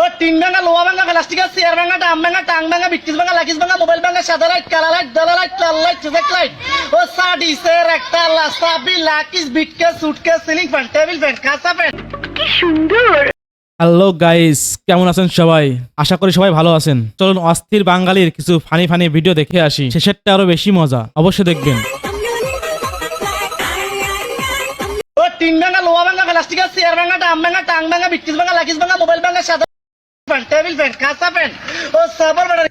ও tin ভাঙা, লোহা ভাঙা, প্লাস্টিকের চেয়ার ভাঙা, ডাম ভাঙা, টাং ভাঙা, বিটকিস ভাঙা, লাকিস ভাঙা, মোবাইল ভাঙা, সাদা লাইট, কালা লাইট, দালা লাইট, লাল লাইট, চেক লাইট, ও সাডিসের একটা লাস্তাবি, লাকিস, বিটকেস, suitcase, ceiling fan, table fan, কাঁচা ফ্যান। কি সুন্দর। হ্যালো গাইস, কেমন আছেন সবাই? আশা করি সবাই ভালো আছেন। চলুন অস্থির বাঙালির কিছু ফানি ফানি ভিডিও দেখে আসি, শেষেরটা আরো বেশি মজা, অবশ্যই দেখবেন। ও টিন ভাঙা, লোহা ভাঙা, প্লাস্টিকের চেয়ার ভাঙা, ডাম ভাঙা, টাং ভাঙা, বিটকিস ভাঙা, লাকিস ভাঙা, মোবাইল ভাঙা, সাদা ফ্যান, টেবিল ফ্যান, কাঁচা ফ্যান, ও সাবার ব্যাটারি।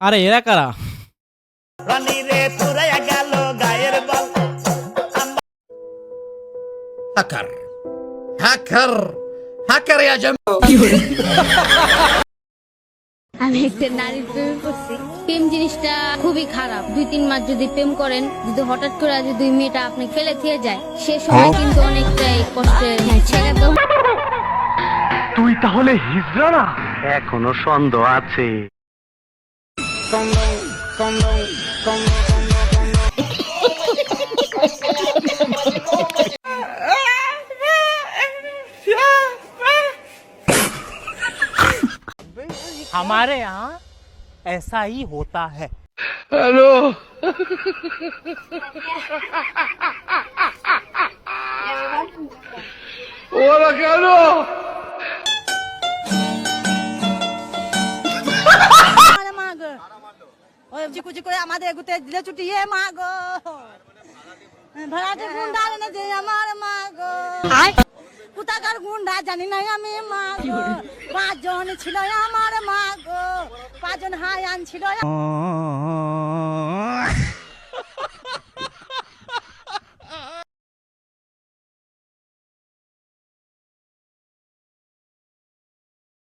আরে এরা কারা? هاكر هاكر هاكر يا جماعة আমি একটা নারীর প্রেমে পড়ছি। প্রেম জিনিসটা খুবই খারাপ। 2-3 মাস যদি প্রেম করেন, যদি হঠাৎ করে যদি দুই মেয়েটা আপনি ফেলে দিয়ে যায়, সে সময় কিন্তু অনেকটাই কষ্টের। ছেড়ে দাও। তুই তাহলে হিজড়া না? এখনো সন্দেহ আছে। हमारे यहाँ ऐसा ही होता है। হ্যালো, ওরা কেন? কুচি করে আমাদের এগুতে দিলে ছুটিয়ে মা গো, ভাড়াটে গুন্ডা এনে যে আমার মা গো, কোথাকার গুন্ডা জানি না আমি মা গো, 5 জন ছিল আমার মা গো, 5 জন হাই আনছিল।